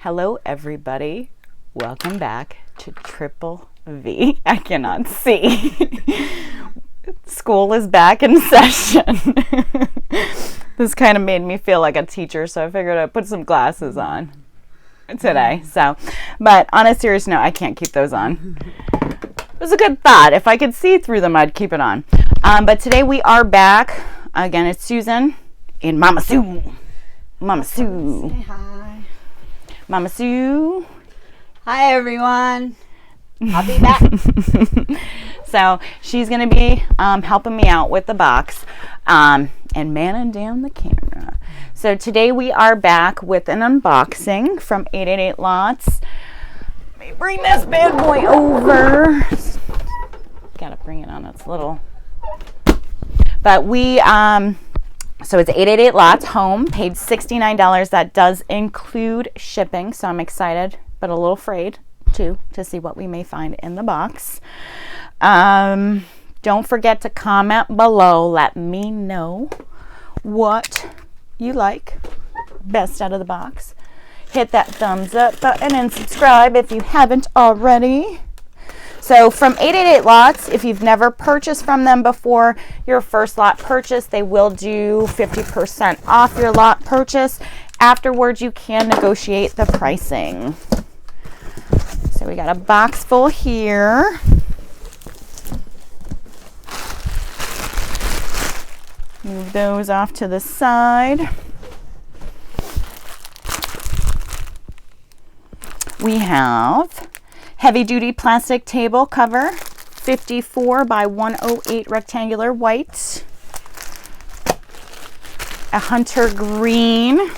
Hello, everybody. Welcome back to Triple V. I cannot see. School is back in session. This kind of made me feel like a teacher, so I figured I'd put some glasses on today. But on a serious note, I can't keep those on. It was a good thought. If I could see through them, I'd keep it on. But today we are back. Again, it's Susan and Mama Sue. Mama Sue. Say hi. Mama Sue. Hi, everyone. I'll be back. So she's going to be helping me out with the box and manning down the camera. So today we are back with an unboxing from 888 Lots. Let me bring this bad boy over. Got to bring it on its little. But we... So it's 888 Lots home, paid $69. That does include shipping, so I'm excited, but a little afraid too to see what we may find in the box. Don't forget to comment below. Let me know what you like best out of the box. Hit that thumbs up button and subscribe if you haven't already. So from 888 Lots, if you've never purchased from them before, your first lot purchase, they will do 50% off your lot purchase. Afterwards, you can negotiate the pricing. So we got a box full here. Move those off to the side. We have heavy duty plastic table cover, 54 by 108 rectangular white. A hunter green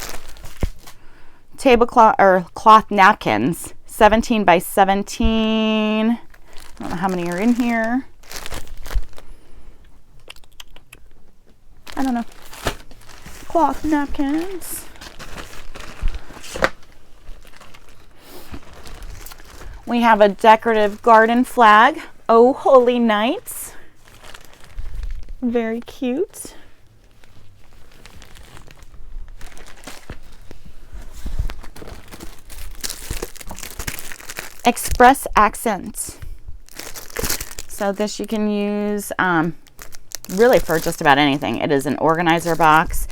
tablecloth or cloth napkins, 17 by 17. I don't know how many are in here. I don't know. Cloth napkins. We have a decorative garden flag. Oh, holy nights. Very cute. Express accents. So this you can use really for just about anything. It is an organizer box.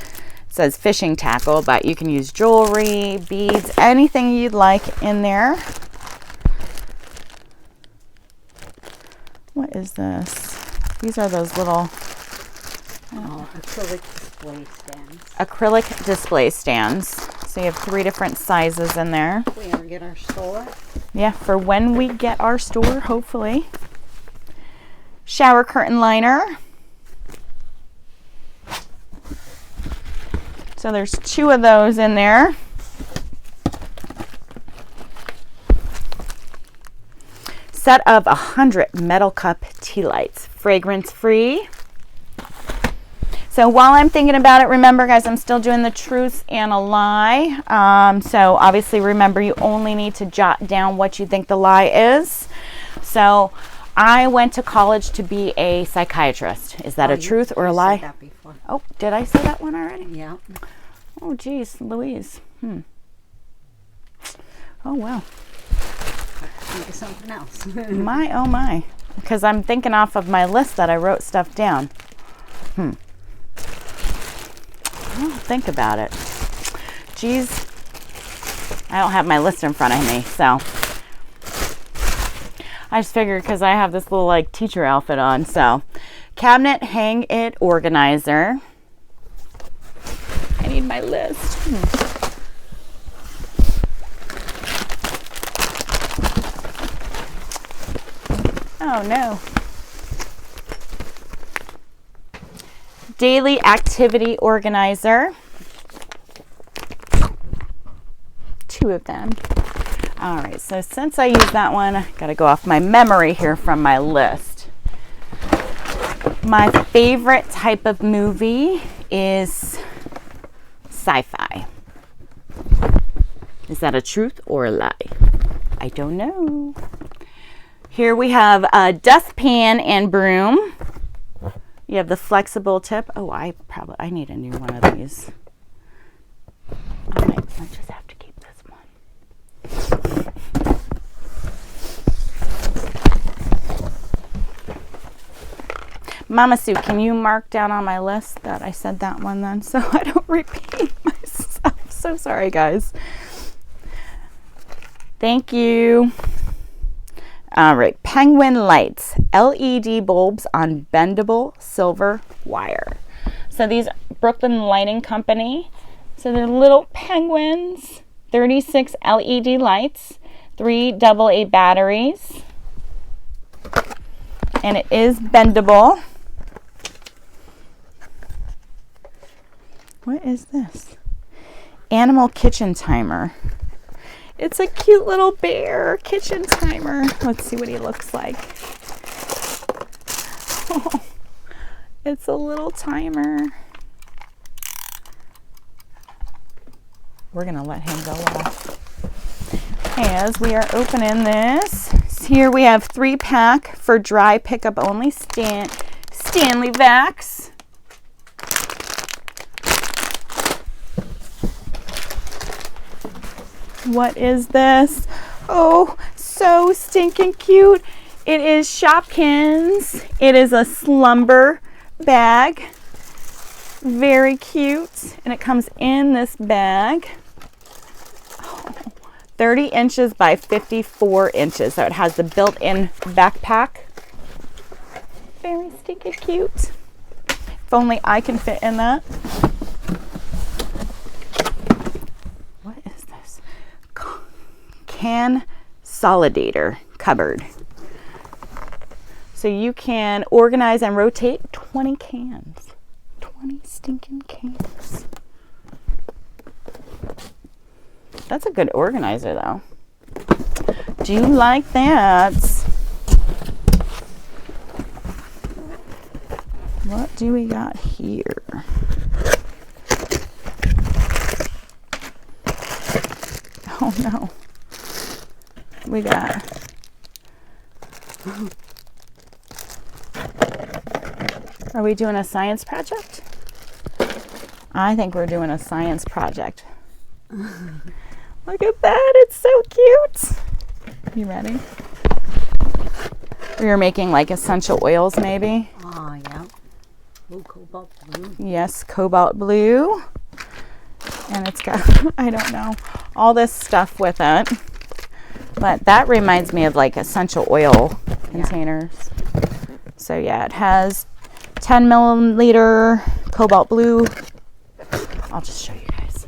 It says fishing tackle, but you can use jewelry, beads, anything you'd like in there. What is this? These are those little acrylic display stands. Acrylic display stands. So you have 3 different sizes in there. If we ever get our store. Yeah, for when we get our store, hopefully. Shower curtain liner. So there's 2 of those in there. Set of 100 metal cup tea lights, fragrance free. So while I'm thinking about it, remember guys, I'm still doing the truth and a lie. So obviously remember, you only need to jot down what you think the lie is. So I went to college to be a psychiatrist. Is that a truth or a lie? Said that before. Oh, did I say that one already? Yeah. Oh geez, Louise. Oh well. Think of something else. My, oh my. Because I'm thinking off of my list that I wrote stuff down. I'll think about it. Geez. I don't have my list in front of me, so. I just figured because I have this little like teacher outfit on, so. Cabinet hang it organizer. I need my list. Oh no. Daily activity organizer. 2 of them. All right, so since I used that one, I gotta go off my memory here from my list. My favorite type of movie is sci-fi. Is that a truth or a lie? I don't know. Here we have a dustpan and broom. You have the flexible tip. Oh, I need a new one of these. I might just have to keep this one. Mama Sue, can you mark down on my list that I said that one then so I don't repeat myself? So sorry, guys. Thank you. All right, Penguin Lights, LED bulbs on bendable silver wire. So these Brooklyn Lighting Company. So they're little penguins, 36 LED lights, 3 AA batteries, and it is bendable. What is this? Animal kitchen timer. It's a cute little bear kitchen timer. Let's see what he looks like. Oh, it's a little timer. We're gonna let him go off. As we are opening this, here we have 3-pack for dry pickup only Stanley Vax. What is this? Oh, so stinking cute. It is Shopkins. It is a slumber bag. Very cute. And it comes in this bag. Oh, 30 inches by 54 inches. So it has the built-in backpack. Very stinking cute. If only I can fit in that. Can Solidator cupboard. So you can organize and rotate 20 cans. 20 stinking cans. That's a good organizer though. Do you like that? What do we got here? Oh no. We got Are we doing a science project? I think we're doing a science project. Look at that, it's so cute. You ready? We were making like essential oils maybe. Oh, yeah. Ooh, cobalt blue. Yes, cobalt blue. And it's got, I don't know, all this stuff with it. But that reminds me of like essential oil containers. So yeah, it has 10 milliliter cobalt blue. I'll just show you guys.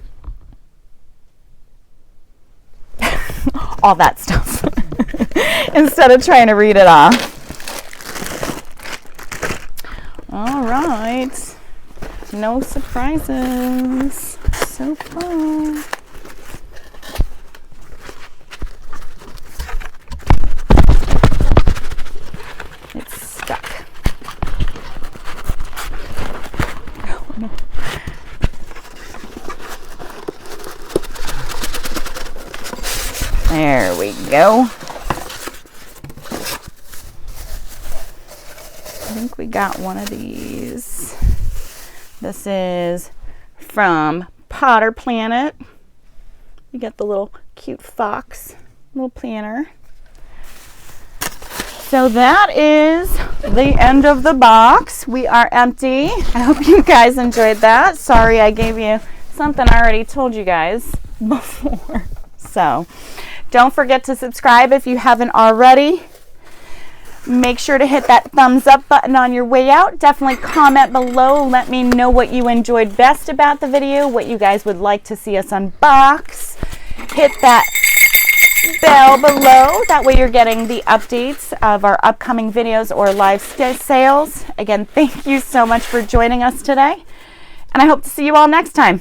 All that stuff. Instead of trying to read it off. All right. No surprises. So fun. It's stuck. Oh, no. There we go. I think we got one of these. This is from Potter Planet. You get the little cute fox, little planner. So that is the end of the box. We are empty. I hope you guys enjoyed that. Sorry I gave you something I already told you guys before. So don't forget to subscribe if you haven't already. Make sure to hit that thumbs up button on your way out. Definitely comment below. Let me know what you enjoyed best about the video, what you guys would like to see us unbox. Hit that bell below. That way you're getting the updates of our upcoming videos or live sales. Again, thank you so much for joining us today. And I hope to see you all next time.